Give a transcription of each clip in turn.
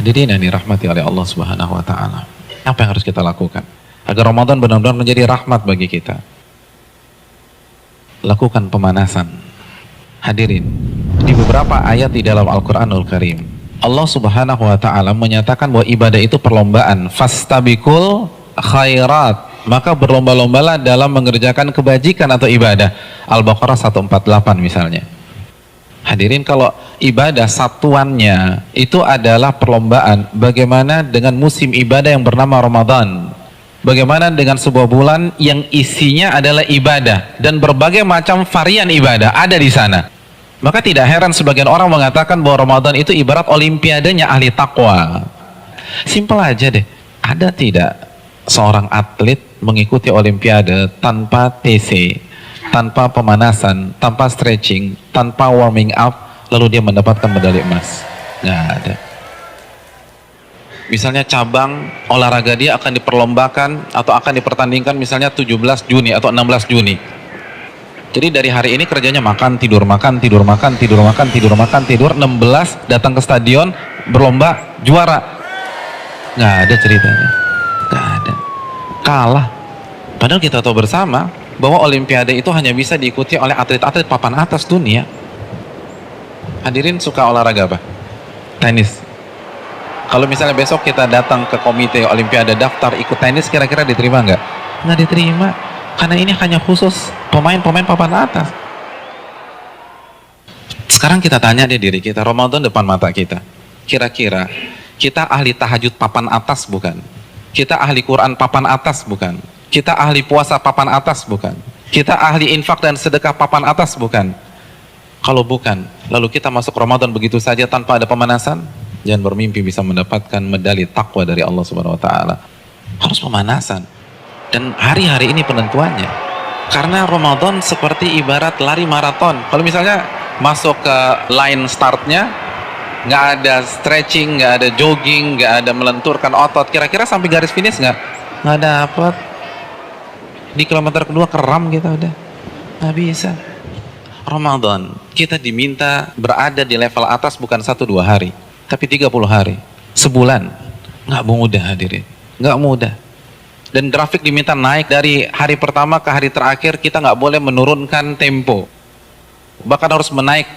Hadirin yang dirahmati oleh Allah Subhanahu wa taala. Apa yang harus kita lakukan agar Ramadan benar-benar menjadi rahmat bagi kita? Lakukan pemanasan. Hadirin, di beberapa ayat di dalam Al-Qur'anul Karim, Allah Subhanahu wa taala menyatakan bahwa ibadah itu perlombaan. Fastabiqul khairat, maka berlomba-lombalah dalam mengerjakan kebajikan atau ibadah. Al-Baqarah 148 misalnya. Hadirin, kalau ibadah satuannya itu adalah perlombaan, bagaimana dengan musim ibadah yang bernama Ramadan? Bagaimana dengan sebuah bulan yang isinya adalah ibadah dan berbagai macam varian ibadah ada di sana? Maka tidak heran sebagian orang mengatakan bahwa Ramadan itu ibarat olimpiadanya ahli takwa. Simpel aja deh. Ada tidak seorang atlet mengikuti olimpiade tanpa TC, tanpa pemanasan, tanpa stretching, tanpa warming up, lalu dia mendapatkan medali emas? Nggak ada. Misalnya cabang olahraga dia akan diperlombakan atau akan dipertandingkan misalnya 17 Juni atau 16 Juni. Jadi dari hari ini kerjanya makan, tidur, makan, tidur, makan, tidur, makan, tidur, makan, tidur. 16 datang ke stadion berlomba, juara. Nggak ada ceritanya. Nggak ada. Kalah. Padahal kita tahu bersama bahwa olimpiade itu hanya bisa diikuti oleh atlet-atlet papan atas dunia. Hadirin suka olahraga apa? Tenis. Kalau misalnya besok kita datang ke komite olimpiade daftar ikut tenis, kira-kira diterima nggak? Nggak diterima, karena ini hanya khusus pemain-pemain papan atas. Sekarang kita tanya deh diri kita, Ramadan depan mata kita, kira-kira kita ahli tahajud papan atas bukan? Kita ahli Quran papan atas bukan? Kita ahli puasa papan atas bukan? Kita ahli infak dan sedekah papan atas bukan? Kalau bukan, lalu kita masuk Ramadan begitu saja tanpa ada pemanasan? Jangan bermimpi bisa mendapatkan medali takwa dari Allah Subhanahu wa taala. Harus pemanasan. Dan hari-hari ini penentuannya. Karena Ramadan seperti ibarat lari maraton. Kalau misalnya masuk ke line startnya, nggak ada stretching, nggak ada jogging, nggak ada melenturkan otot, kira-kira sampai garis finish nggak dapet. Di kilometer kedua keram kita udah, nggak bisa. Ramadan kita diminta berada di level atas bukan 1-2 hari, tapi 30 hari, sebulan. Nggak mudah hadirin, nggak mudah. Dan grafik diminta naik dari hari pertama ke hari terakhir, kita nggak boleh menurunkan tempo. Bahkan harus naik,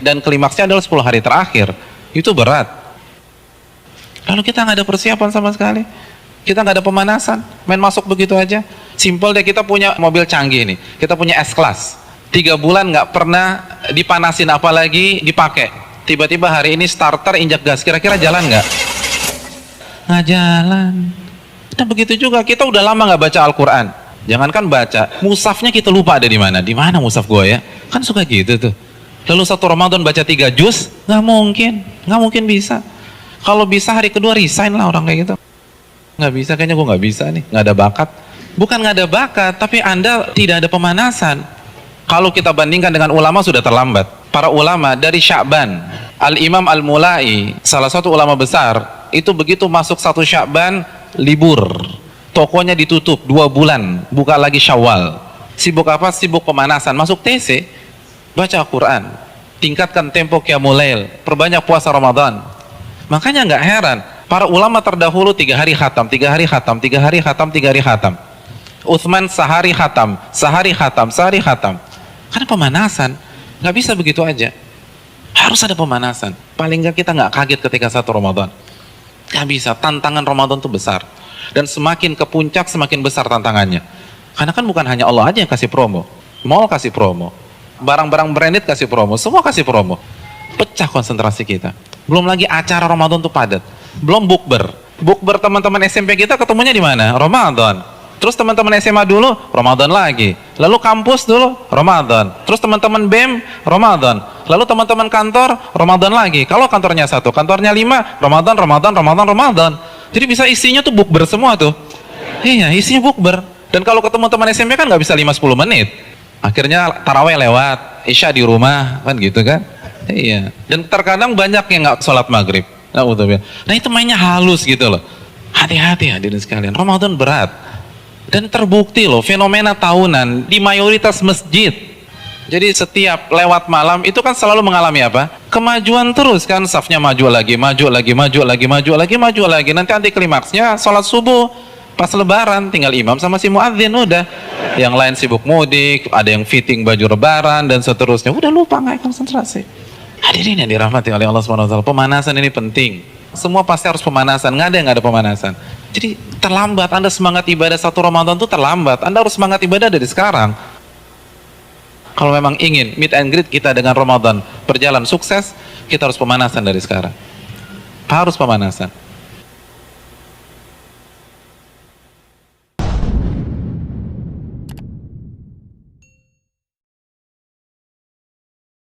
dan klimaksnya adalah 10 hari terakhir. Itu berat. Lalu kita nggak ada persiapan sama sekali. Kita nggak ada pemanasan, main masuk begitu aja. Simpel deh, kita punya mobil canggih nih, kita punya S-Class. 3 bulan nggak pernah dipanasin, apalagi dipakai. Tiba-tiba hari ini starter injak gas, kira-kira jalan nggak? Nggak jalan. Nah begitu juga, kita udah lama nggak baca Al-Quran. Jangankan baca, mushafnya kita lupa ada di mana. Di mana mushaf gue ya? Kan suka gitu tuh. Lalu satu Ramadan baca 3 juz, nggak mungkin bisa. Kalau bisa hari kedua resign lah orang kayak gitu. Nggak bisa, kayaknya gue nggak bisa nih, nggak ada bakat. Bukan nggak ada bakat, tapi Anda tidak ada pemanasan. Kalau kita bandingkan dengan ulama sudah terlambat. Para ulama dari Sya'ban, Al-Imam Al-Mulai, salah satu ulama besar, itu begitu masuk 1 Sya'ban, libur. Tokonya ditutup 2 bulan, buka lagi Syawal. Sibuk apa? Sibuk pemanasan. Masuk TC, baca Al-Quran, tingkatkan tempo Qiyamul Lail, perbanyak puasa Ramadan. Makanya nggak heran, para ulama terdahulu 3 hari khatam, 3 hari khatam, 3 hari khatam, 3 hari khatam. Utsman sehari khatam, sehari khatam, sehari khatam. Karena pemanasan, nggak bisa begitu aja. Harus ada pemanasan. Paling nggak kita nggak kaget ketika 1 Ramadan. Nggak bisa, tantangan Ramadan itu besar. Dan semakin ke puncak, semakin besar tantangannya. Karena kan bukan hanya Allah aja yang kasih promo. Mall kasih promo, barang-barang branded kasih promo, semua kasih promo. Pecah konsentrasi kita. Belum lagi acara Ramadan tuh padat. Belum bukber. Bukber teman-teman SMP kita ketemunya di mana? Ramadan. Terus teman-teman SMA dulu, Ramadan lagi. Lalu kampus dulu, Ramadan. Terus teman-teman BEM, Ramadan. Lalu teman-teman kantor, Ramadan lagi. Kalau kantornya 1, kantornya 5, Ramadan. Jadi bisa isinya tuh bukber semua tuh. Iya, isinya bukber. Dan kalau ketemu teman SMP kan nggak bisa 5-10 menit. Akhirnya taraweh lewat, Isya di rumah, kan gitu kan. Iya. Dan terkadang banyak yang nggak sholat maghrib. Nah itu mainnya halus gitu loh. Hati-hati hadirin sekalian, Ramadan berat. Dan terbukti loh, fenomena tahunan di mayoritas masjid Jadi setiap lewat malam itu kan selalu mengalami apa? Kemajuan terus kan, safnya maju lagi, maju lagi, maju lagi, maju lagi, maju lagi. Nanti anti klimaksnya sholat subuh pas lebaran, tinggal imam sama si muadzin udah. Yang lain sibuk mudik, ada yang fitting baju lebaran dan seterusnya. Udah lupa, nggak konsentrasi. Hadirin yang dirahmati oleh Allah SWT, pemanasan ini penting. Semua pasti harus pemanasan, nggak ada yang nggak ada pemanasan. Jadi terlambat, Anda semangat ibadah satu Ramadan itu terlambat. Anda harus semangat ibadah dari sekarang. Kalau memang ingin meet and greet kita dengan Ramadan berjalan sukses, kita harus pemanasan dari sekarang. Harus pemanasan.